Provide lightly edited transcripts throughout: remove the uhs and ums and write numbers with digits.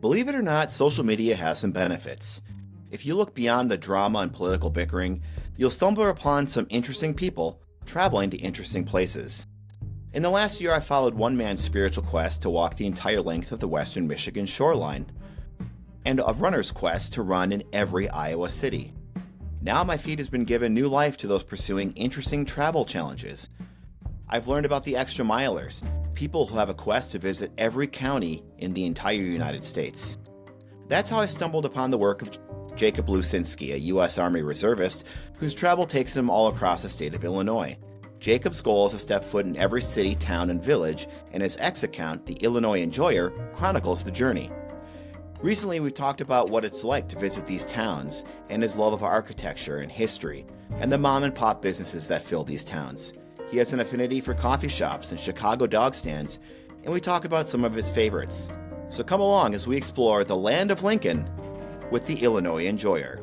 Believe it or not, social media has some benefits. If you look beyond the drama and political bickering, you'll stumble upon some interesting people traveling to interesting places. In the last year, I followed one man's spiritual quest to walk the entire length of the western Michigan shoreline, and a runner's quest to run in every Iowa city. Now my feed has been given new life to those pursuing interesting travel challenges. I've learned about the extra milers, people who have a quest to visit every county in the entire United States. That's how I stumbled upon the work of Jacob Lusinski, a U.S. Army reservist whose travel takes him all across the state of Illinois. Jacob's goal is to step foot in every city, town, and village, and his X account, The Illinois Enjoyer, chronicles the journey. Recently, we talked about what it's like to visit these towns, and his love of architecture and history, and the mom and pop businesses that fill these towns. He has an affinity for coffee shops and Chicago dog stands, and we talk about some of his favorites. So come along as we explore the land of Lincoln with the Illinois Enjoyer.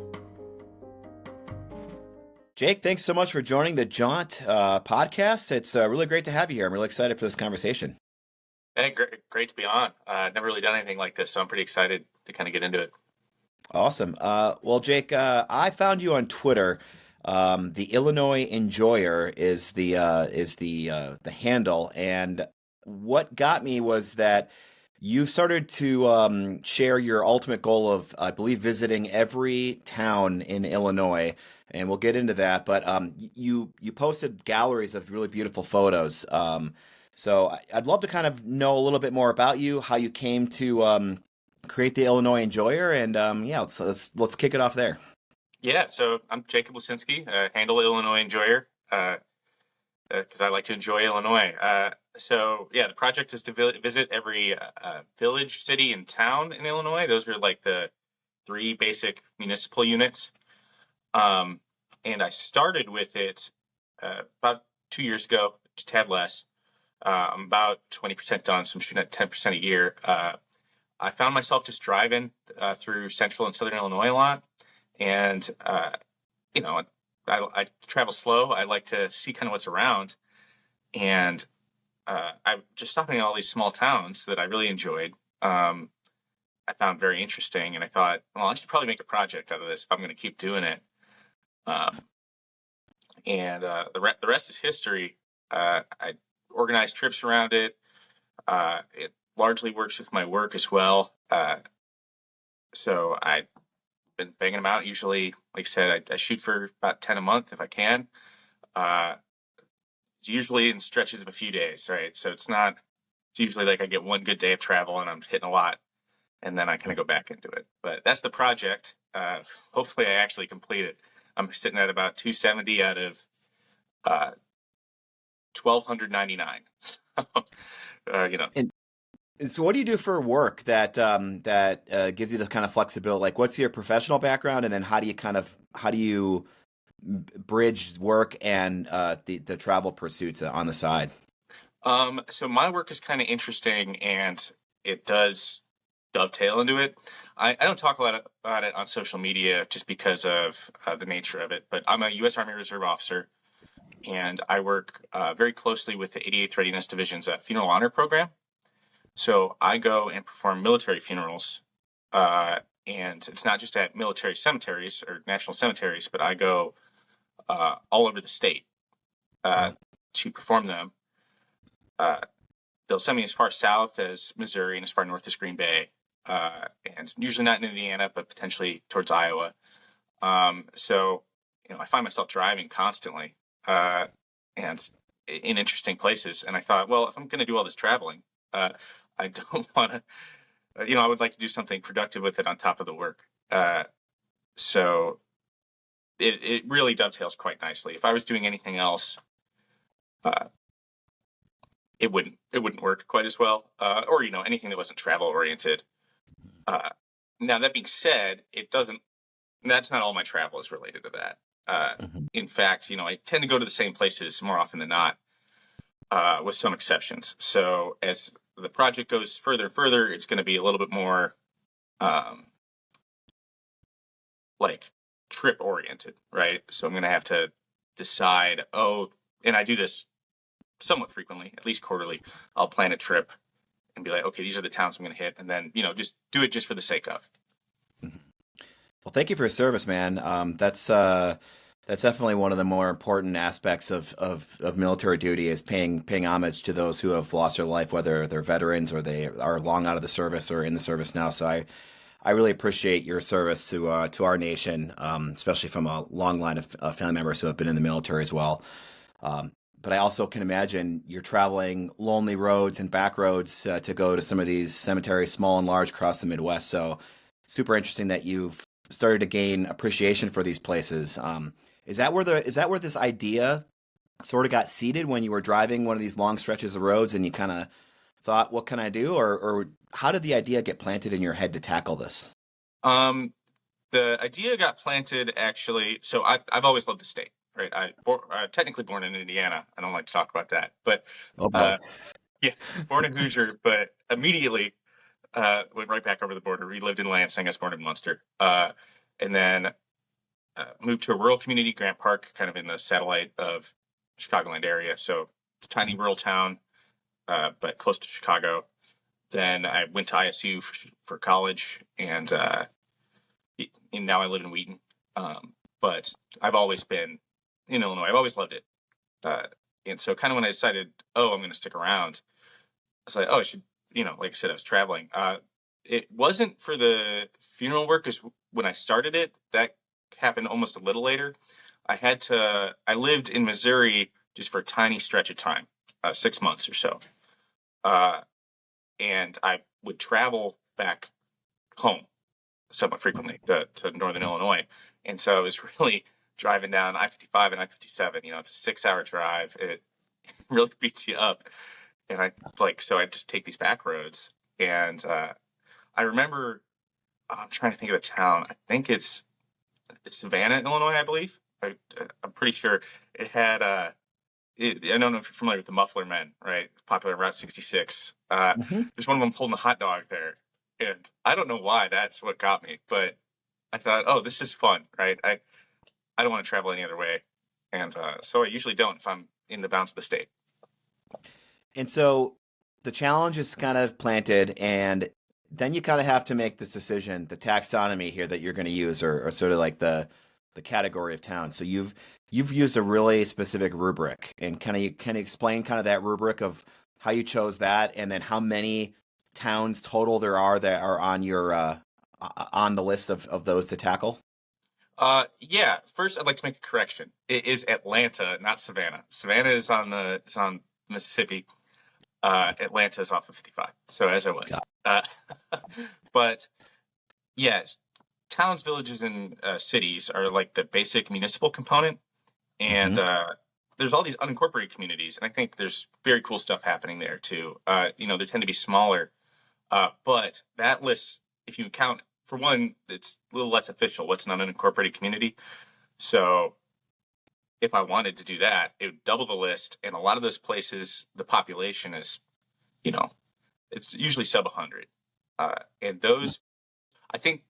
Jake, thanks so much for joining the Jaunt podcast. It's really great to have you here. I'm really excited for this conversation. Hey, great to be on. Never really done anything like this, so I'm pretty excited to kind of get into it. Awesome. Well, Jake, I found you on Twitter. The Illinois Enjoyer is the handle, and what got me was that you started to share your ultimate goal of, I believe, visiting every town in Illinois, and we'll get into that. But you posted galleries of really beautiful photos. So I'd love to kind of know a little bit more about you, how you came to create the Illinois Enjoyer, and let's kick it off there. Yeah, so I'm Jacob Lusinski, handle Illinois Enjoyer, because I like to enjoy Illinois. The project is to visit every village, city, and town in Illinois. Those are like the three basic municipal units. And I started with it about 2 years ago, just a tad less. I'm about 20% done, so I'm shooting at 10% a year. I found myself just driving through central and southern Illinois a lot. And, I travel slow. I like to see kind of what's around. And I'm just stopping in all these small towns that I really enjoyed. I found very interesting. And I thought, well, I should probably make a project out of this if I'm going to keep doing it. The rest is history. I organize trips around it. It largely works with my work as well. So I've been banging them out. Usually, like I said, I shoot for about 10 a month if I can. It's usually in stretches of a few days, right? So it's usually like I get one good day of travel and I'm hitting a lot, and then I kind of go back into it. But that's the project. Hopefully I actually complete it. I'm sitting at about 270 out of 1,299. And so what do you do for work that gives you the kind of flexibility? Like, what's your professional background, and then how do you bridge work and the travel pursuits on the side? So my work is kind of interesting, and it does dovetail into it. I don't talk a lot about it on social media just because of the nature of it, but I'm a U.S. Army Reserve officer, and I work very closely with the 88th Readiness Division's Funeral Honor Program. So I go and perform military funerals, and it's not just at military cemeteries or national cemeteries, but I go all over the state to perform them. They'll send me as far south as Missouri and as far north as Green Bay, and usually not in Indiana, but potentially towards Iowa. So I find myself driving constantly and in interesting places. And I thought, well, if I'm going to do all this traveling, I don't want to, I would like to do something productive with it on top of the work. So it really dovetails quite nicely. If I was doing anything else, it wouldn't work quite as well. Or anything that wasn't travel oriented. Now that being said, that's not all my travel is related to that. In fact, I tend to go to the same places more often than not, with some exceptions. So as the project goes further and further, it's going to be a little bit more like trip oriented, right? So I'm going to have to decide, and I do this somewhat frequently, at least quarterly. I'll plan a trip and be like, okay, these are the towns I'm going to hit, and then just do it just for the sake of. Mhm. Well, thank you for your service, man. That's definitely one of the more important aspects of military duty is paying homage to those who have lost their life, whether they're veterans or they are long out of the service or in the service now. So I really appreciate your service to our nation, especially from a long line of family members who have been in the military as well. Um, but I also can imagine you're traveling lonely roads and back roads to go to some of these cemeteries, small and large, across the Midwest. So super interesting that you've started to gain appreciation for these places. Is that where this idea sort of got seeded when you were driving one of these long stretches of roads and you kind of thought, what can I do? Or how did the idea get planted in your head to tackle this? Um, the idea got planted actually. So I've always loved the state, right? Technically born in Indiana. I don't like to talk about that, but Oh boy. uh, yeah, born in Hoosier, but immediately went right back over the border. We lived in Lansing. I was born in Munster, and then moved to a rural community, Grant Park, kind of in the satellite of Chicagoland area. So it's a tiny rural town, but close to Chicago. Then I went to ISU for college, and now I live in Wheaton. But I've always been in Illinois. I've always loved it. Uh, and so kind of when I decided, oh, I'm going to stick around, I was like, oh, I should, like I said, I was traveling. It wasn't for the funeral work, because when I started it, that happened almost a little later. I lived in Missouri just for a tiny stretch of time, 6 months or so. Uh, and I would travel back home somewhat frequently to Northern Illinois. And so I was really driving down I-55 and I-57. It's a 6-hour drive. It really beats you up. And so I just take these back roads. And I remember, I'm trying to think of the town. I think it's Savannah, Illinois, I believe. I'm pretty sure it had, I don't know if you're familiar with the Muffler Men, right? Popular Route 66. Hmm. There's one of them holding a hot dog there. And I don't know why that's what got me, but I thought, oh, this is fun, right? I don't want to travel any other way. And so I usually don't if I'm in the bounds of the state. And so the challenge is kind of planted, and then you kind of have to make this decision, the taxonomy here that you're going to use, or sort of like the category of town. So you've used a really specific rubric, and can you explain kind of that rubric of how you chose that, and then how many towns total there are that are on your on the list of those to tackle? Yeah. First, I'd like to make a correction. It is Atlanta, not Savannah. Savannah is on Mississippi. Atlanta is off of 55. So as I was, Got but yes, towns, villages, and cities are like the basic municipal component, and hmm there's all these unincorporated communities, and I think there's very cool stuff happening there too. They tend to be smaller, but that list, if you count for one, it's a little less official. What's an unincorporated community? So if I wanted to do that, it would double the list, and a lot of those places, the population is, you know, it's usually sub 100, and those, I think,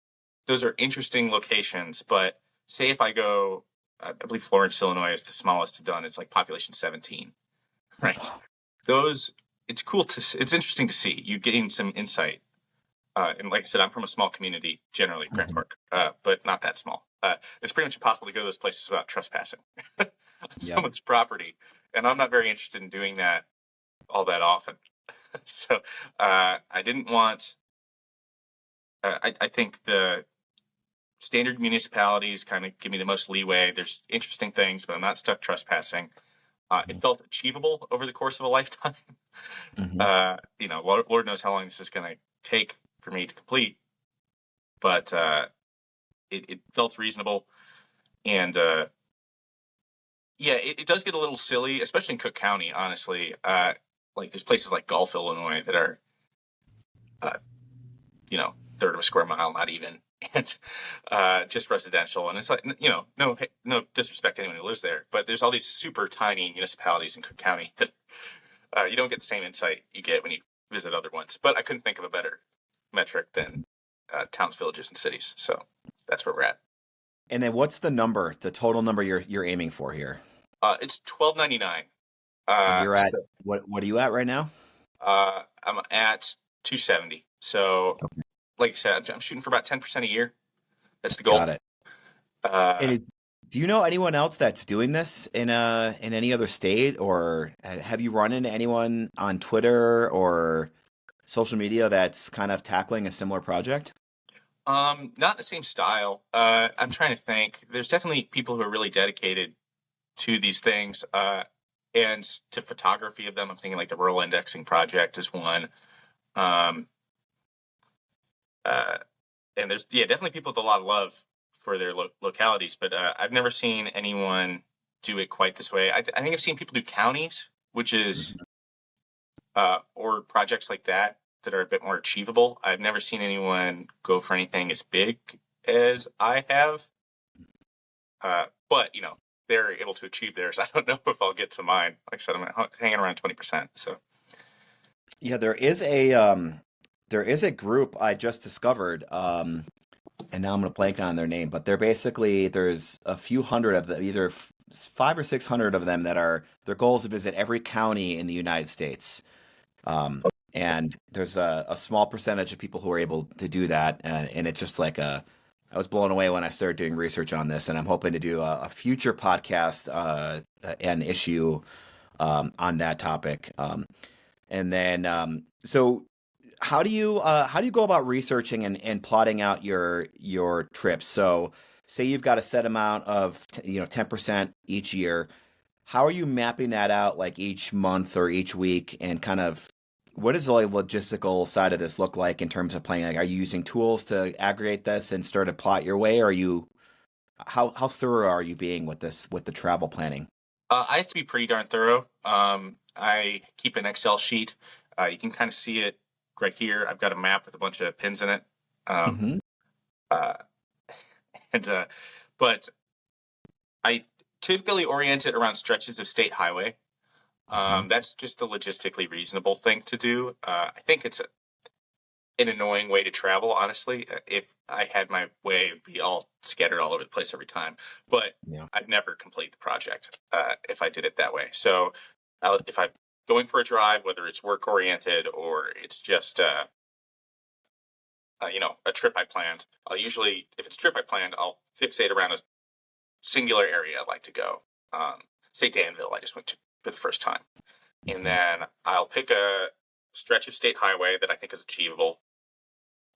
those are interesting locations. But say if I go, I believe Florence, Illinois is the smallest done. It's like population 17, right? Those, it's interesting to see. You gain some insight. And like I said, I'm from a small community, generally, Grant Mhm. Park, but not that small. It's pretty much impossible to go to those places without trespassing on Yep. someone's property. And I'm not very interested in doing that all that often. So I didn't want, I think the standard municipalities kind of give me the most leeway. There's interesting things, but I'm not stuck trespassing. It felt achievable over the course of a lifetime. hmm Lord knows how long this is going to take for me to complete, but it felt reasonable. And yeah, it does get a little silly, especially in Cook County, honestly. Like there's places like Gulf, Illinois that are, uh, third of a square mile, not even, and just residential. And it's like, no disrespect to anyone who lives there, but there's all these super tiny municipalities in Cook County that you don't get the same insight you get when you visit other ones. But I couldn't think of a better metric than towns, villages, and cities. So that's where we're at. And then what's the total number you're aiming for here? It's 12.99. And you're at So what are you at right now? I'm at 270. So, Okay. like I said, I'm shooting for about 10% a year. That's the goal. Got it. And Uh, do you know anyone else that's doing this in any other state, or have you run into anyone on Twitter or social media that's kind of tackling a similar project? not the same style. I'm trying to think. There's definitely people who are really dedicated to these things, and to photography of them. I'm thinking like the Rural Indexing Project is one. Um, uh, and there's definitely people with a lot of love for their localities, but I've never seen anyone do it quite this way. I think I've seen people do counties, which is Mhm. or projects like that that are a bit more achievable. I've never seen anyone go for anything as big as I have. But they're able to achieve theirs. I don't know if I'll get to mine. Like I said, I'm hanging around 20%. So Yeah, there is a group I just discovered, and now I'm gonna blank on their name, but they're basically there's a few hundred of them, either 500 or 600 of them that are their goal is to visit every county in the United States. And there's a small percentage of people who are able to do that, and it's just like I was blown away when I started doing research on this, and I'm hoping to do a future podcast and issue on that topic. And then, so how do you go about researching and plotting out your trips? So, say you've got a set amount of 10% each year. How are you mapping that out like each month or each week, and kind of what does the like, logistical side of this look like in terms of planning? Like, are you using tools to aggregate this and start to plot your way? Or are you how thorough are you being with this with the travel planning? I have to be pretty darn thorough. I keep an Excel sheet. You can kind of see it right here. I've got a map with a bunch of pins in it. Um, Hmm. uh, and but I typically orient it around stretches of state highway. Hmm. That's just a logistically reasonable thing to do. I think it's an annoying way to travel, honestly. If I had my way, it'd be all scattered all over the place every time. But Yeah. I'd never complete the project if I did it that way. So if I'm going for a drive, whether it's work oriented or it's just a trip I planned, I'll usually, if it's a trip I planned, I'll fixate around a singular area I'd like to go. Um, Say Danville, I just went to for the first time, and Hmm. then I'll pick a stretch of state highway that I think is achievable,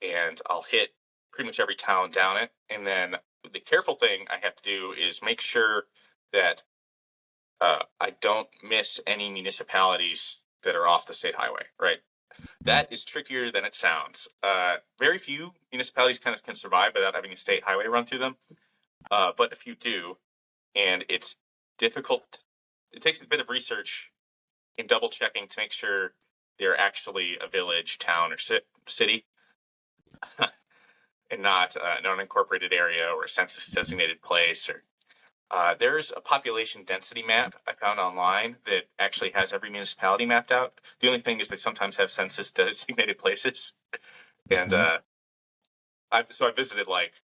and I'll hit pretty much every town down it. And then the careful thing I have to do is make sure that I don't miss any municipalities that are off the state highway, right? That is trickier than it sounds. Very few municipalities kind of can survive without having a state highway run through them, but a few do, and it's difficult. It takes a bit of research and double checking to make sure they're actually a village, town, or city, and not an unincorporated area or a census designated place. Or there's a population density map I found online that actually has every municipality mapped out. The only thing is they sometimes have census designated places, and Hmm. I visited like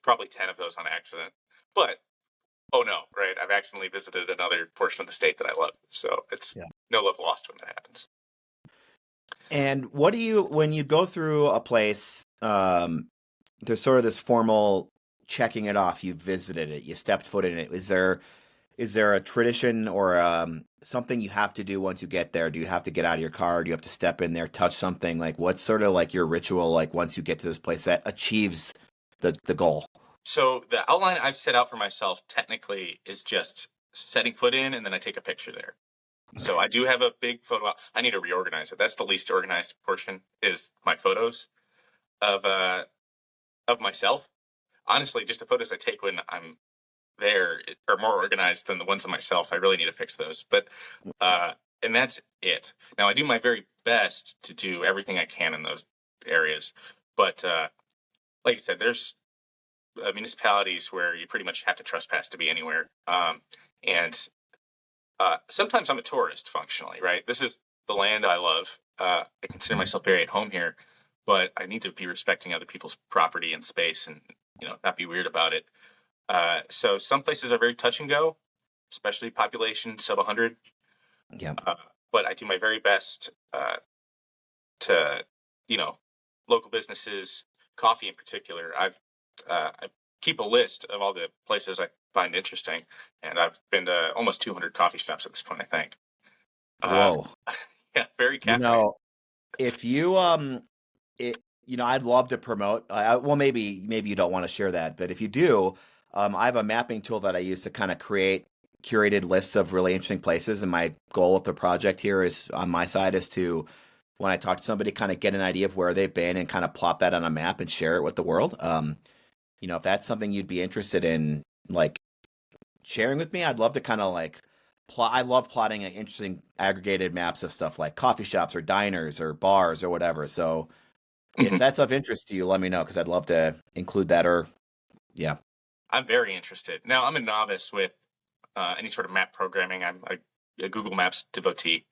probably 10 of those on accident. But oh no, right? I've accidentally visited another portion of the state that I love, so it's no love lost when that happens. And what do you, when you go through a place, there's sort of this formal checking it off. You visited it, you stepped foot in it. Is there a tradition or something you have to do once you get there? Do you have to get out of your car? Do you have to step in there, touch something? Like, what's sort of like your ritual, like once you get to this place that achieves the goal? So the outline I've set out for myself technically is just setting foot in, and then I take a picture there. So I do have a big photo. I need to reorganize it. That's the least organized portion is my photos of myself. Honestly, just the photos I take when I'm there are more organized than the ones of myself. I really need to fix those. But uh, and that's it. Now I do my very best to do everything I can in those areas. But like I said, there's municipalities where you pretty much have to trespass to be anywhere. And sometimes I'm a tourist functionally, right? This is the land I love. I consider Mhm. myself very at home here, but I need to be respecting other people's property and space, and not be weird about it. So some places are very touch and go, especially population sub 100. Yeah. Uh, but I do my very best to, you know, local businesses, coffee in particular. I keep a list of all the places I find interesting, and I've been to almost 200 coffee shops at this point, I think. Uh, Whoa. yeah, very You caffeinated. know, if you I'd love to promote. Well, maybe you don't want to share that, but if you do, I have a mapping tool that I use to kind of create curated lists of really interesting places. And my goal with the project here is on my side is to, when I talk to somebody, kind of get an idea of where they've been and kind of plot that on a map and share it with the world. If that's something you'd be interested in, like sharing with me, I'd love to kind of like plot. I love plotting interesting aggregated maps of stuff like coffee shops or diners or bars or whatever. So if Mhm. that's of interest to you, let me know because I'd love to include that. Or yeah. I'm very interested. Now, I'm a novice with any sort of map programming. I'm a Google Maps devotee.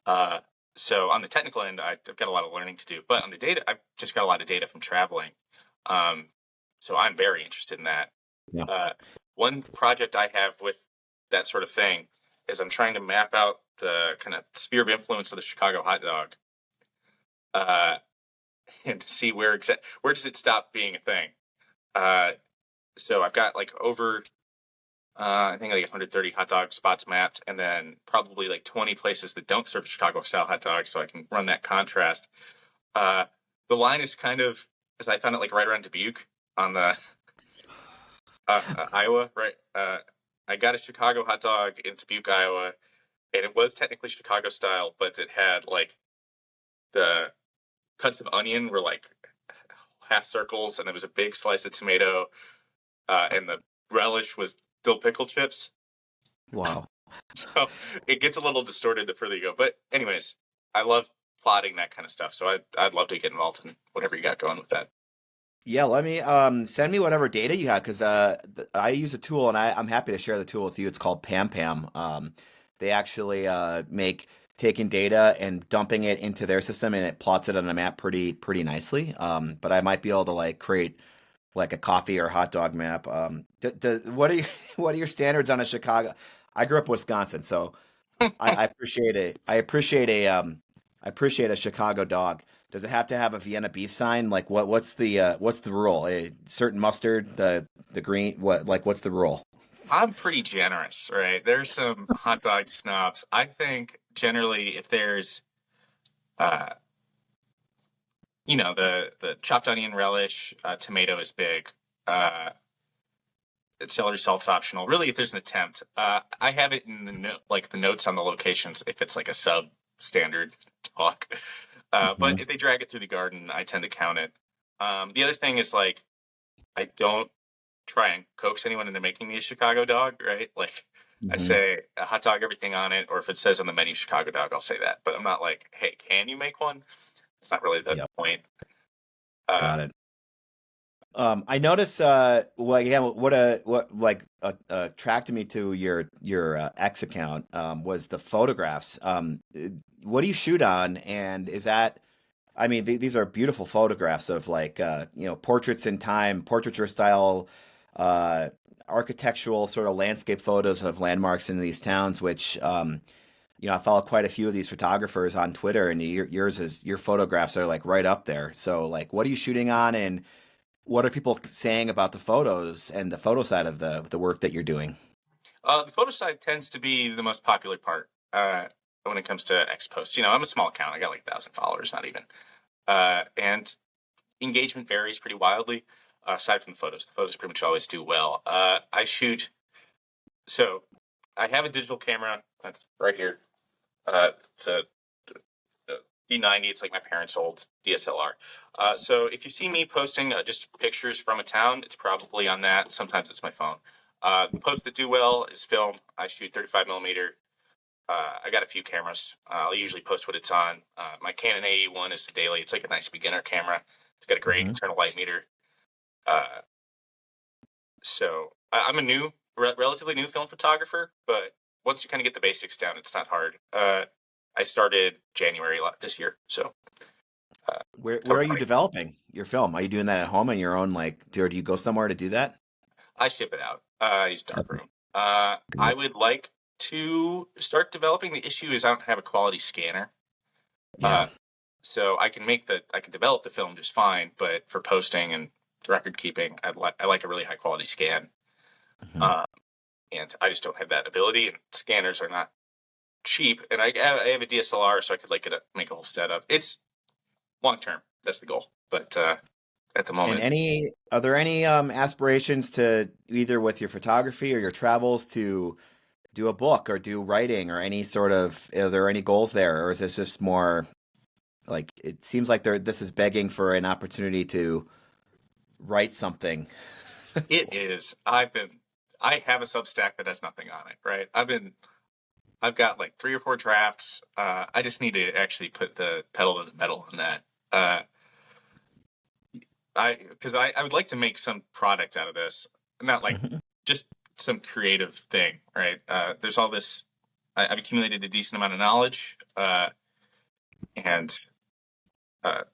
Uh, so on the technical end, I've got a lot of learning to do. But on the data, I've just got a lot of data from traveling. Um, so I'm very interested in that. Yeah. Uh, one project I have with that sort of thing is I'm trying to map out the kind of sphere of influence of the Chicago hot dog, uh, and see where does it stop being a thing. Uh, so I've got like over I think like 130 hot dog spots mapped, and then probably like 20 places that don't serve Chicago style hot dogs, so I can run that contrast. Uh, the line is kind of, as I found it, like right around Dubuque on the Iowa, right? I got a Chicago hot dog in Dubuque, Iowa, and it was technically Chicago style, but it had like the cuts of onion were like half circles, and there was a big slice of tomato, and the relish was dill pickle chips. Wow. So it gets a little distorted the further you go. But anyways, I love plotting that kind of stuff. So I'd love to get involved in whatever you got going with that. Yeah, let me send me whatever data you have because I use a tool and I'm happy to share the tool with you. It's called Pam Pam. They actually make taking data and dumping it into their system and it plots it on a map pretty nicely. But I might be able to like create like a coffee or hot dog map. What are you, what are your standards on a Chicago? I grew up in Wisconsin, so I appreciate it. I appreciate a Chicago dog. Does it have to have a Vienna beef sign? Like what's the rule? A certain mustard, the green, what's the rule? I'm pretty generous, right? There's some hot dog snobs. I think generally if there's uh the chopped onion relish, tomato is big. Uh Celery salt's optional. Really, if there's an attempt, I have it in the like the notes on the locations if it's like a substandard talk. But Mhm. if they drag it through the garden, I tend to count it. The other thing is like I don't try and coax anyone into making me a Chicago dog, right? Like I Mhm. say a hot dog, everything on it, or if it says on the menu Chicago dog, I'll say that. But I'm not like, hey, can you make one? It's not really the Yep, point. Uh, got it. I notice. Well, again, what like attracted me to your X account was the photographs. What do you shoot on, and is that? I mean, these are beautiful photographs of like portraits in time, portraiture style, uh, architectural sort of landscape photos of landmarks in these towns. Which I follow quite a few of these photographers on Twitter, and your photographs are like right up there. So, like, what are you shooting on, and what are people saying about the photos and the photo side of the work that you're doing? the photo side tends to be the most popular part when it comes to X posts. I'm a small account. I got like 1,000 followers, not even. And engagement varies pretty wildly. Aside from the photos pretty much always do well. I shoot. So I have a digital camera that's right here. It's a D90. It's like my parents' old DSLR. So if you see me posting just pictures from a town, it's probably on that. Sometimes it's my phone. The posts that do well is film. I shoot 35 millimeter. I got a few cameras. I'll usually post what it's on. My Canon AE1 is the daily. It's like a nice beginner camera. It's got a great Hmm. internal light meter. Uh, so I'm a relatively new film photographer, but once you kind of get the basics down, it's not hard. I started January this year, so Where are October you 20. developing your film? Are you doing that at home on your own? Like, or do you go somewhere to do that? I ship it out. I use Okay. darkroom. Got I it. would like to start developing. The issue is I don't have a quality scanner. Yeah. Uh, So I can develop the film just fine, but for posting and record keeping, I like a really high quality scan. Mhm. Uh, and I just don't have that ability, and scanners are not cheap. And I have a DSLR, so I could make a whole setup. It's long term. That's the goal. But at the And moment, are there any aspirations to either with your photography or your travels to do a book or do writing or any sort of, are there any goals there, or is this just more like it seems like this is begging for an opportunity to write something? it is. I have a Substack that has nothing on it. Right. I've got like 3 or 4 drafts. I just need to actually put the pedal to the metal on that. Uh, because I would like to make some product out of this, not like Mhm. just some creative thing, right? There's all this. I've accumulated a decent amount of knowledge, and uh,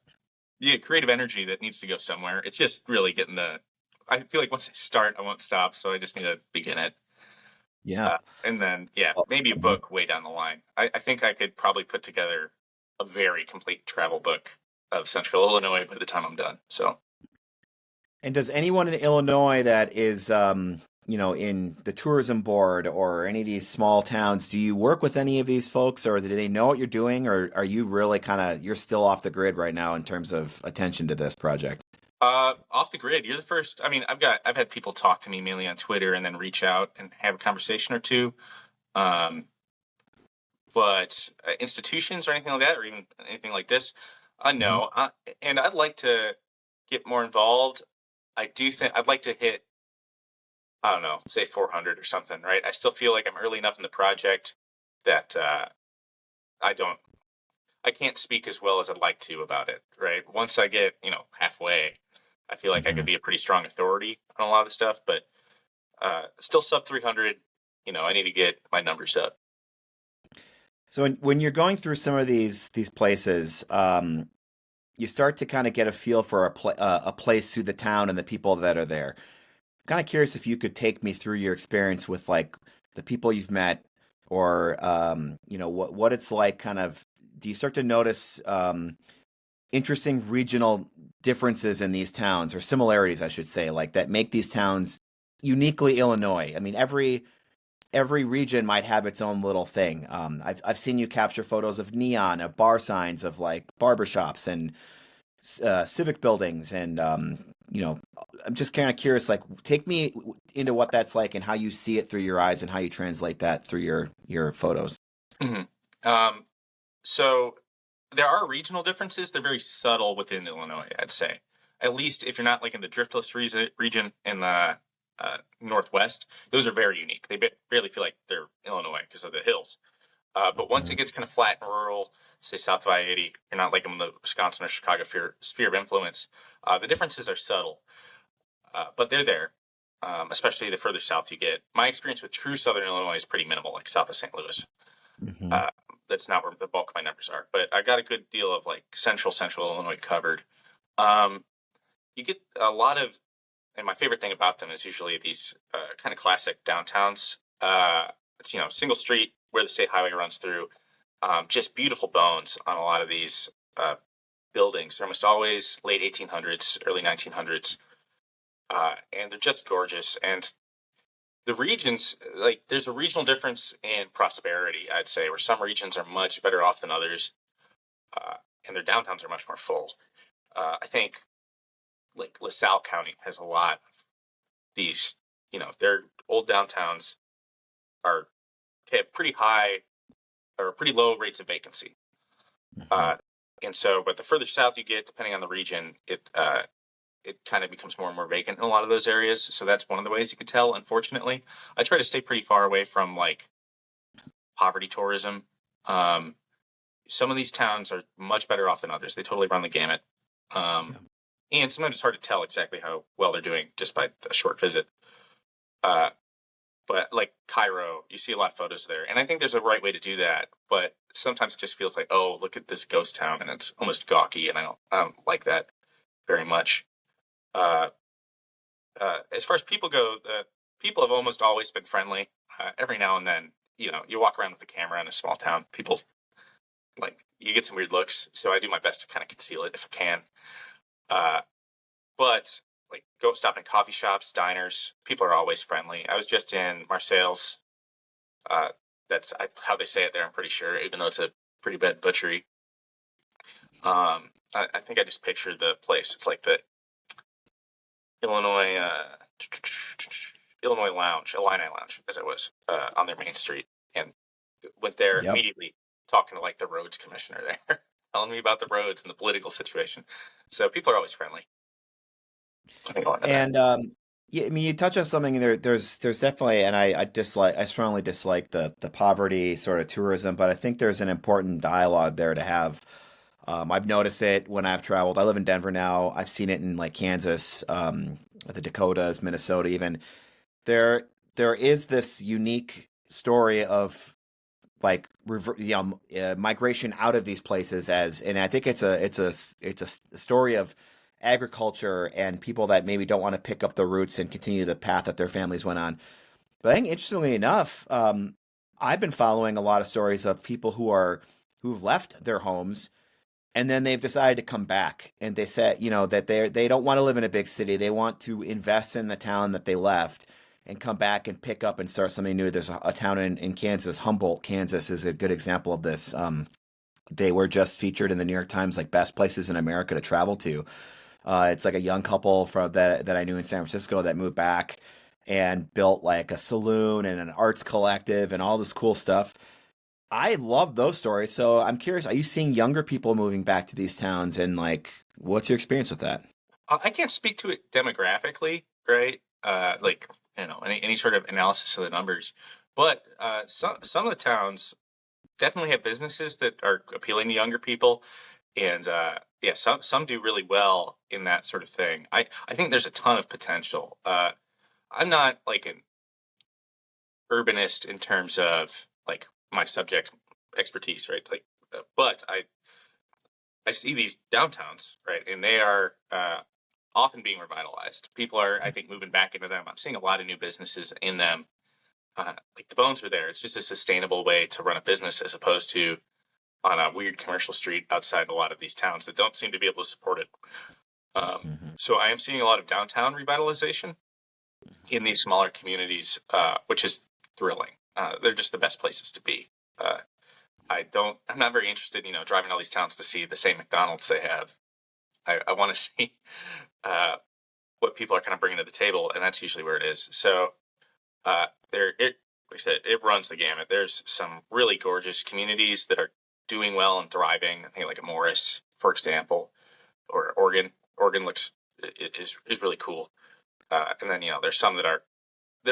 yeah, creative energy that needs to go somewhere. It's just really getting the. I feel like once I start, I won't stop. So I just need to begin it, Yeah. and then yeah, Well, maybe a book way down the line. I think I could probably put together a very complete travel book of Central Illinois by the time I'm done. So and does anyone in Illinois that is, in the tourism board or any of these small towns, do you work with any of these folks, or do they know what you're doing, or are you really kind of you're still off the grid right now in terms of attention to this project? Off the grid, you're the first. I mean, I've had people talk to me mainly on Twitter and then reach out and have a conversation or two. Um, but institutions or anything like that, or even anything like this, Hmm. no. And I'd like to get more involved. I do think I'd like to hit, I don't know, say 400 or something, right? I still feel like I'm early enough in the project that I don't, I can't speak as well as I'd like to about it, right? Once I get, halfway, I feel like I Hmm. could be a pretty strong authority on a lot of the stuff, but still sub 300. I need to get my numbers up. So when you're going through some of these places, you start to kind of get a feel for a place through the town and the people that are there. Kind of curious if you could take me through your experience with like the people you've met, or what it's like. Kind of, do you start to notice interesting regional differences in these towns, or similarities, I should say, like that make these towns uniquely Illinois? I mean, every region might have its own little thing. I've seen you capture photos of neon, of bar signs, of like barbershops and civic buildings, and I'm just kind of curious. Like, take me into what that's like and how you see it through your eyes and how you translate that through your photos. Mhm. Um, so there are regional differences. They're very subtle within Illinois, I'd say. At least if you're not like in the driftless region in the Northwest, those are very unique. They barely feel like they're Illinois because of the hills. But once it Mhm. gets kind of flat and rural, say South of I-80, you're not like in the Wisconsin or Chicago sphere of influence. The differences are subtle, but they're there. Especially the further south you get. My experience with true Southern Illinois is pretty minimal, like south of St. Louis. Mhm. Uh, that's not where the bulk of my numbers are, but I got a good deal of like central Illinois covered. Um, you get a lot of, and my favorite thing about them is usually these kind of classic downtowns. It's single street where the state highway runs through. Just beautiful bones on a lot of these buildings. They're almost always late 1800s, early 1900s, and they're just gorgeous. And the regions, like there's a regional difference in prosperity, I'd say, where some regions are much better off than others, uh, and their downtowns are much more full. I think like LaSalle County has a lot of these. Their old downtowns are have pretty high or pretty low rates of vacancy. Mhm. Uh, and so, but the further south you get, depending on the region, it kind of becomes more and more vacant in a lot of those areas. So that's one of the ways you could tell. Unfortunately, I try to stay pretty far away from like poverty tourism. Um, some of these towns are much better off than others. They totally run the gamut. Um, Yeah. and sometimes it's hard to tell exactly how well they're doing just by a short visit. Uh, but like Cairo, you see a lot of photos there, and I think there's a right way to do that. But sometimes it just feels like, oh, look at this ghost town, and it's almost gawky, and I don't like that very much. Uh, as far as people go, people have almost always been friendly. Every now and then, you walk around with a camera in a small town, people like you get some weird looks. So I do my best to kind of conceal it if I can. Uh, but like go stop in coffee shops, diners. People are always friendly. I was just in Marseille's. Uh, how they say it there. I'm pretty sure, even though it's a pretty bad butchery. I think I just pictured the place. It's like the Illinois Illinois Lounge, Illini Lounge, as it was on their main street, and went there Yep. immediately, talking to like the roads commissioner there, telling me about the roads and the political situation. So people are always friendly. I think I'll end that. And yeah, I mean, you touch on something there. There's definitely, and I strongly dislike the poverty sort of tourism, but I think there's an important dialogue there to have. I've noticed it when I've traveled. I live in Denver now. I've seen it in like Kansas, the Dakotas, Minnesota, even. There is this unique story of migration out of these places and I think it's a story of agriculture and people that maybe don't want to pick up the roots and continue the path that their families went on. But I think interestingly enough, I've been following a lot of stories of people who've left their homes and then they've decided to come back and they said, that they don't want to live in a big city. They want to invest in the town that they left and come back and pick up and start something new. There's a town in Kansas, Humboldt, Kansas is a good example of this. They were just featured in the New York Times like best places in America to travel to. It's like a young couple that I knew in San Francisco that moved back and built like a saloon and an arts collective and all this cool stuff. I love those stories. So I'm curious, are you seeing younger people moving back to these towns and like what's your experience with that? I can't speak to it demographically, right? Like any sort of analysis of the numbers, but some of the towns definitely have businesses that are appealing to younger people, and yeah, some do really well in that sort of thing. I think there's a ton of potential. I'm not like an urbanist in terms of like my subject expertise, right? Like, but I see these downtowns, right, and they are often being revitalized. People are, I think, moving back into them. I'm seeing a lot of new businesses in them. Like the bones are there. It's just a sustainable way to run a business as opposed to on a weird commercial street outside a lot of these towns that don't seem to be able to support it. Hmm. So I am seeing a lot of downtown revitalization in these smaller communities, which is thrilling. They're just the best places to be. Uh, I'm not very interested, driving all these towns to see the same McDonald's they have. I want to see what people are kind of bringing to the table, and that's usually where it is. So like I said, it runs the gamut. There's some really gorgeous communities that are doing well and thriving. I think like a Morris, for example, or Oregon. Oregon is really cool. And then there's some that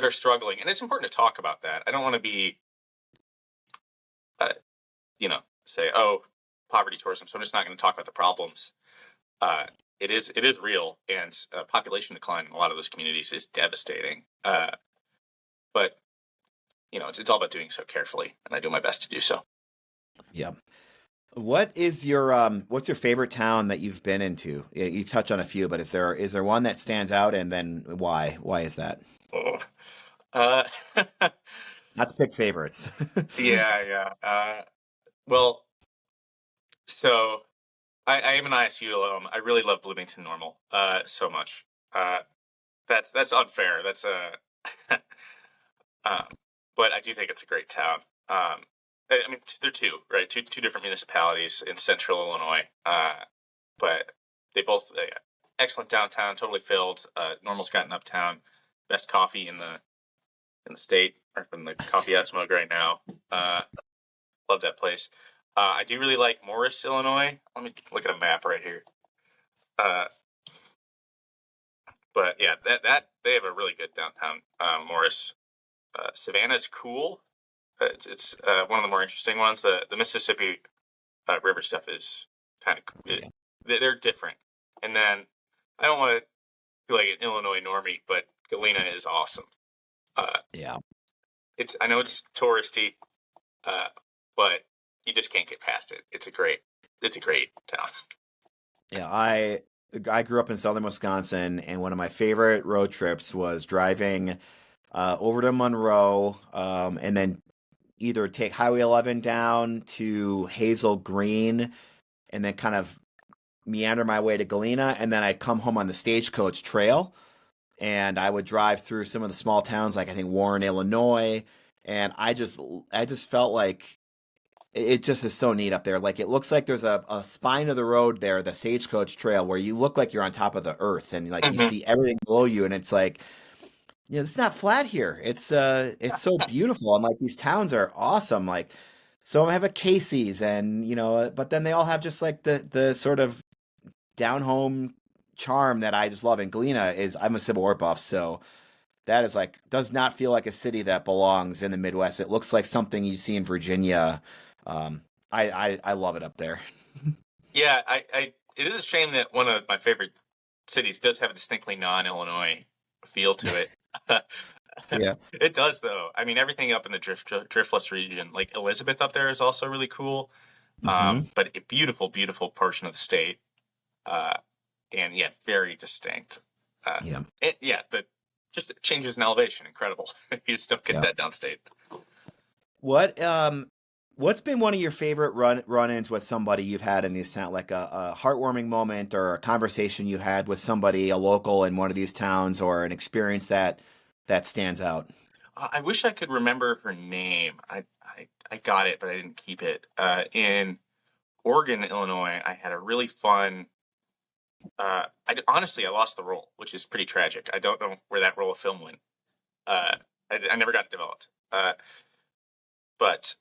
are struggling, and it's important to talk about that. I don't want to be, uh, say, oh, poverty tourism. So I'm just not going to talk about the problems. Uh, it is real, and population decline in a lot of those communities is devastating. But it's all about doing so carefully, and I do my best to do so. Yeah. What's your favorite town that you've been into? You touched on a few, but is there one that stands out and then why? Why is that? Oh. Uh, Not to pick favorites. yeah, yeah. Well, so I am an ISU alum. I really love Bloomington Normal so much. Uh, that's unfair. That's um, but I do think it's a great town. I mean, they're two, right? Two different municipalities in central Illinois. But they both excellent downtown, totally filled. Normal's got an uptown, best coffee in the state, or from the coffee I smoke right now. Love that place. I do really like Morris, Illinois. Let me look at a map right here. Uh, but yeah, that they have a really good downtown, Morris. Savannah's cool. It's one of the more interesting ones. The Mississippi River stuff is kind of they're different. And then I don't want to be like an Illinois normie, but Galena is awesome. Uh, Yeah. I know it's touristy, uh, but you just can't get past it. It's a great town. Yeah, I grew up in southern Wisconsin, and one of my favorite road trips was driving over to Monroe, and then either take Highway 11 down to Hazel Green and then kind of meander my way to Galena, and then I'd come home on the Stagecoach Trail, and I would drive through some of the small towns, like I think Warren, Illinois, and I just felt like it just is so neat up there. Like it looks like there's a spine of the road there, the Stagecoach Trail, where you look like you're on top of the earth, and like you Hmm. see everything below you, and it's like, it's not flat here. It's so beautiful, and like these towns are awesome. Like some of them have a Casey's, and but then they all have just like the sort of down home charm that I just love. And Galena is, I'm a Civil War buff, so that is like, does not feel like a city that belongs in the Midwest. It looks like something you see in Virginia. Um, I love it up there. Yeah, it is a shame that one of my favorite cities does have a distinctly non-Illinois feel to it. Yeah. It does, though. I mean, everything up in the Driftless region, like Elizabeth up there, is also really cool. Hmm. But a beautiful, beautiful portion of the state, uh, and yeah, very distinct. Uh, Yeah. yeah, the just changes in elevation, incredible. You just don't get Yeah. that downstate. What what's been one of your favorite run-ins with somebody you've had in these towns, like a heartwarming moment or a conversation you had with somebody, a local in one of these towns, or an experience that stands out? I wish I could remember her name. I got it, but I didn't keep it. In Oregon, Illinois, I had a really fun. Honestly, I lost the role, which is pretty tragic. I don't know where that roll of film went. Uh, I never got it developed. But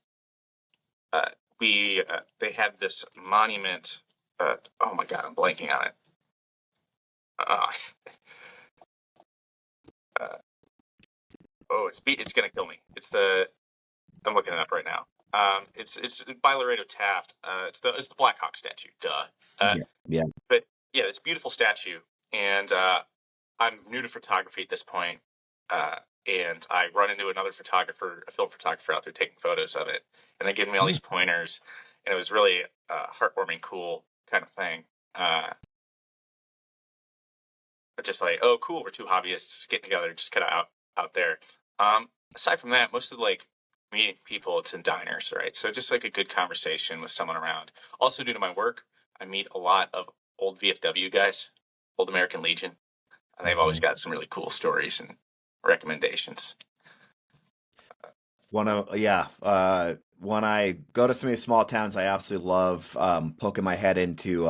we they had this monument. Oh my god, I'm blanking on it. Uh, uh, it's gonna kill me. I'm looking it up right now. It's by Laredo Taft. It's the Black Hawk statue. Duh. Uh, Yeah. Yeah. but yeah, it's a beautiful statue, and I'm new to photography at this point, uh, and I run into another photographer, a film photographer out there taking photos of it, and they give me all Hmm. these pointers, and it was really heartwarming, cool kind of thing. Just like, oh, cool, we're two hobbyists getting together, just kind of out there. Aside from that, most of like meeting people, it's in diners, right? So just like a good conversation with someone around. Also, due to my work, I meet a lot of old VFW guys, old American Legion, and they've always Hmm. got some really cool stories and recommendations. When I go to some of these small towns, I absolutely love poking my head into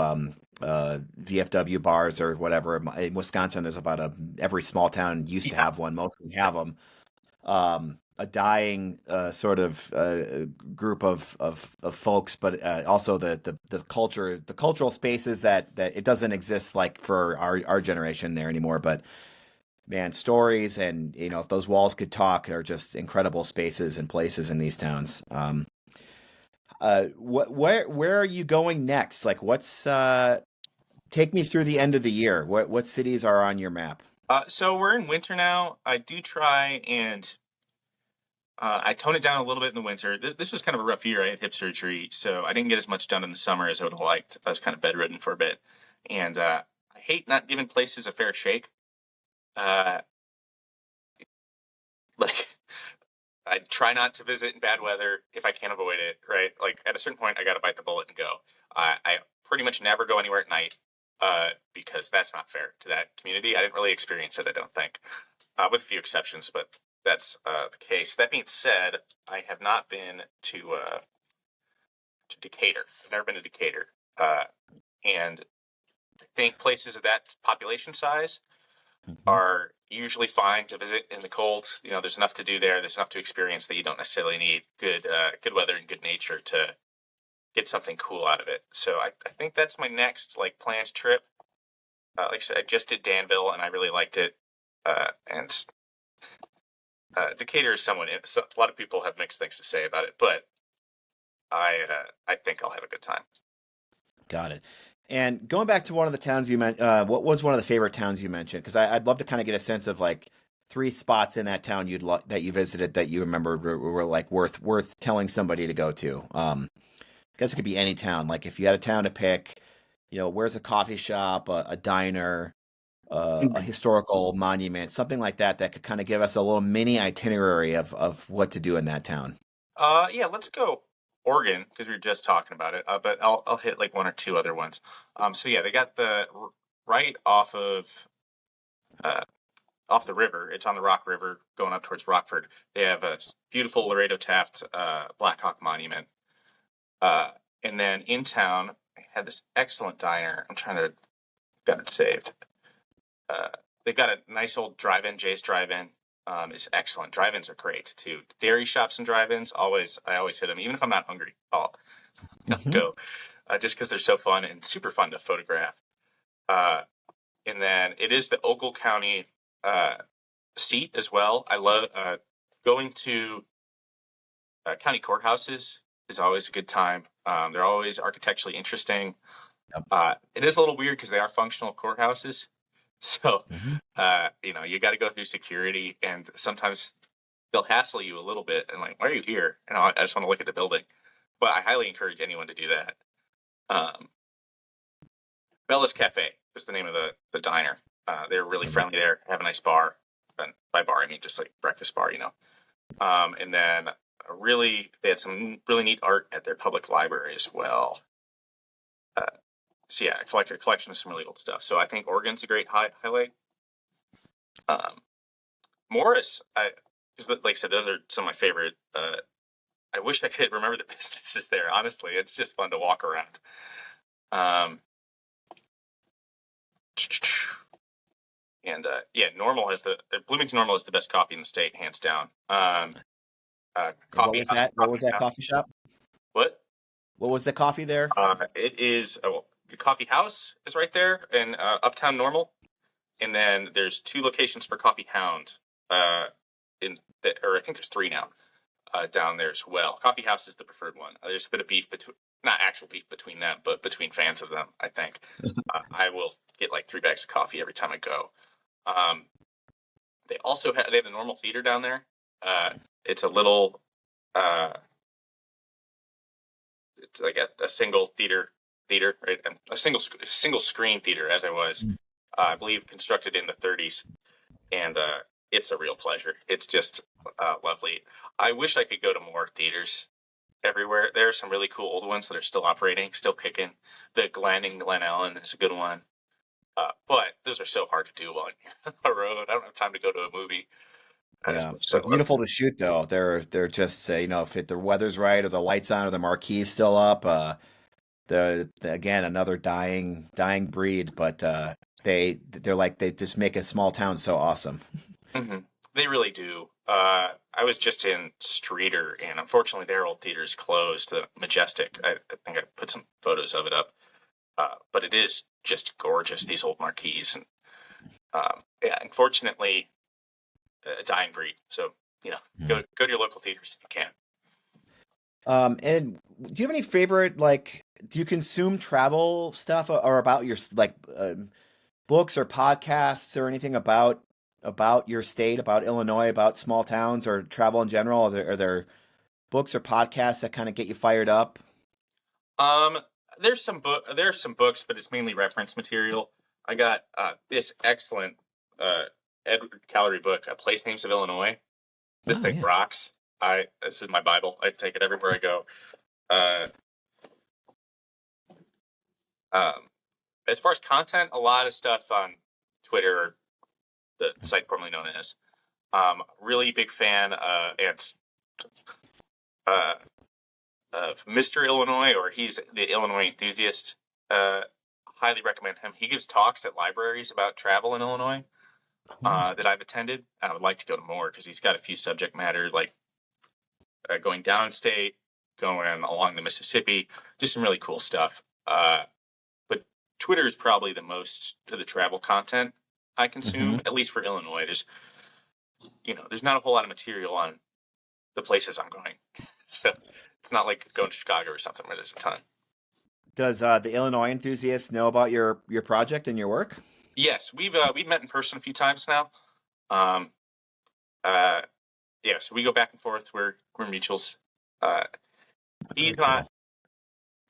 VFW bars or whatever. In Wisconsin, there's about every small town used to Yeah. have one. Most of them have them. A dying sort of group of folks, but also the culture, the cultural spaces that it doesn't exist like for our generation there anymore. But man, stories and if those walls could talk are just incredible spaces and places in these towns. Where are you going next? Like, what's take me through the end of the year. What cities are on your map? So we're in winter now. I do try and I tone it down a little bit in the winter. This was kind of a rough year. I had hip surgery, so I didn't get as much done in the summer as I would have liked. I was kind of bedridden for a bit, and I hate not giving places a fair shake. Uh, like I try not to visit in bad weather if I can avoid it. Right? Like at a certain point, I got to bite the bullet and go. I pretty much never go anywhere at night because that's not fair to that community. I didn't really experience it. I don't think, with a few exceptions, but that's the case. That being said, I have not been to Decatur. I've never been to Decatur, and I think places of that population size Hmm. are usually fine to visit in the cold. There's enough to do there. There's enough to experience that you don't necessarily need good weather and good nature to get something cool out of it. So I think that's my next like planned trip. Like I said, I just did Danville and I really liked it. And Decatur is a lot of people have mixed things to say about it, but I think I'll have a good time. Got it. And going back to one of the towns you mentioned, what was one of the favorite towns you mentioned? Because I'd love to kind of get a sense of like three spots in that town that you visited that you remember were like worth telling somebody to go to. I guess it could be any town. Like if you had a town to pick, where's a coffee shop, a diner, a historical monument, something like that, that could kind of give us a little mini itinerary of what to do in that town. Yeah, let's go Oregon because we were just talking about it. But I'll hit like one or two other ones. So yeah, they got right uh, off the river. It's on the Rock River going up towards Rockford. They have a beautiful Laredo Taft Black Hawk Monument. Uh, and then in town, I had this excellent diner. I'm trying to got it saved. Uh, they've got a nice old drive-in. Jay's Drive-In is excellent. Drive-ins are great too. Dairy shops and drive-ins, I always hit them, even if I'm not hungry. I'll Hmm. go just because they're so fun and super fun to photograph. Uh, and then it is the Ogle County uh, seat as well. I love going to county courthouses is always a good time. They're always architecturally interesting. Yep. It is a little weird because they are functional courthouses. So, Hmm. you got to go through security, and sometimes they'll hassle you a little bit and like, why are you here? And I just want to look at the building. But I highly encourage anyone to do that. Um, Bella's Cafe is the name of the diner. They're really friendly there, have a nice bar. And by bar, I mean just like breakfast bar, you know. And then they had some really neat art at their public library as well. Uh, so yeah, a collection of some really old stuff. So I think Oregon's a great highlight. Um, Morris, like I said, those are some of my favorite. I wish I could remember the businesses there. Honestly, it's just fun to walk around. Um, and yeah, Bloomington Normal is the best coffee in the state, hands down. And what Coffee was house, that? What was that coffee shop? what? What was the coffee there? It is. The coffee house is right there in Uptown Normal, and then there's two locations for Coffee Hound. Or I think there's three now. Down there as well. Coffee House is the preferred one. There's a bit of beef between, not actual beef between them, but between fans of them, I think. I will get like 3 bags of coffee every time I go. Um, they have the Normal Theater down there. It's a little, uh, it's like a single theater, right? A single screen theater, as I was, I believe, constructed in the 30s, and it's a real pleasure. It's just lovely. I wish I could go to more theaters everywhere. There are some really cool old ones that are still operating, still kicking. The Glen in Glen Ellen is a good one. But those are so hard to do while you're on the road. I don't have time to go to a movie. Yeah, they're So, beautiful to shoot though. They're just if the weather's right or the lights on or the marquee's still up. Again another dying breed, but they just make a small town so awesome. mhm. They really do. I was just in Streeter, and unfortunately, their old theater's closed. The Majestic. I think I put some photos of it up. But it is just gorgeous. These old marquees, and yeah, unfortunately, a dying breed. So Mhm. go to your local theaters if you can. And do you have any favorite do you consume travel stuff or about your books or podcasts or anything about your state, about Illinois, about small towns or travel in general? Are there books or podcasts that kind of get you fired up? Um, there's some books, but it's mainly reference material. I got this excellent uh, Edward Calery book, Place Names of Illinois. This Oh thing yeah. rocks. This is my Bible. I take it everywhere I go. Uh, um, as far as content, a lot of stuff on Twitter, the site formerly known as. Really big fan uh, of Mr. Illinois, or he's the Illinois enthusiast. Uh, Highly recommend him. He gives talks at libraries about travel in Illinois Oh, that I've attended. I would like to go to more because he's got a few subject matter like going downstate, going along the Mississippi, just some really cool stuff. But Twitter is probably the most to the travel content I consume, hmm. at least for Illinois. There's not a whole lot of material on the places I'm going, so it's not like going to Chicago or something where there's a ton. Does the Illinois enthusiast know about your project and your work? Yes, we've met in person a few times now. Um, uh, yeah, so we go back and forth. We're mutuals. Uh, he's Very not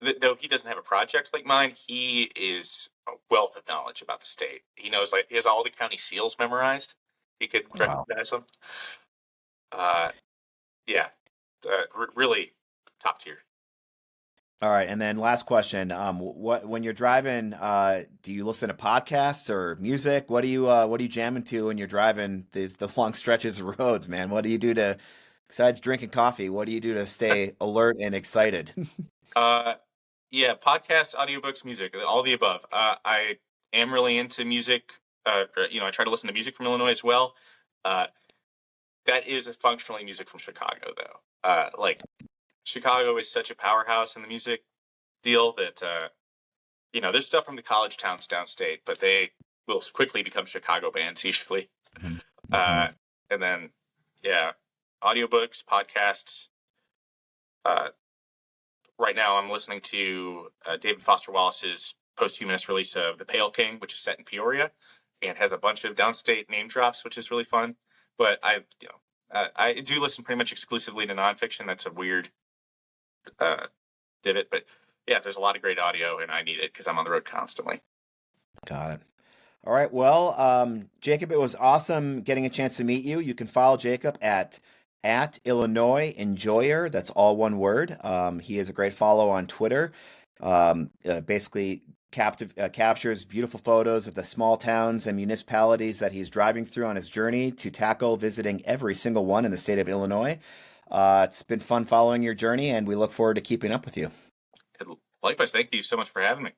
cool. though he doesn't have a project like mine. He is a wealth of knowledge about the state. He has all the county seals memorized. He could Wow. recognize them. Uh, yeah, really top tier. All right, and then last question: what when you're driving, do you listen to podcasts or music? What are you jamming to when you're driving the long stretches of roads, man? What do you do to besides drinking coffee? What do you do to stay alert and excited? Uh, yeah, podcasts, audiobooks, music, all the above. I am really into music. I try to listen to music from Illinois as well. Uh, that is a functionally music from Chicago, though. Like Chicago is such a powerhouse in the music deal that there's stuff from the college towns downstate, but they will quickly become Chicago bands usually. Mhm. Uh, and then, yeah, audiobooks, podcasts. Uh, right now, I'm listening to David Foster Wallace's posthumous release of The Pale King, which is set in Peoria and has a bunch of downstate name drops, which is really fun. But I do listen pretty much exclusively to nonfiction. That's a weird uh, divot, but yeah, there's a lot of great audio, and I need it because I'm on the road constantly. Got it. All right. Well, Jacob, it was awesome getting a chance to meet you. You can follow Jacob at Illinois Enjoyer. That's all one word. He is a great follow on Twitter. Basically, captures beautiful photos of the small towns and municipalities that he's driving through on his journey to tackle visiting every single one in the state of Illinois. It's been fun following your journey, and we look forward to keeping up with you. Likewise, thank you so much for having me.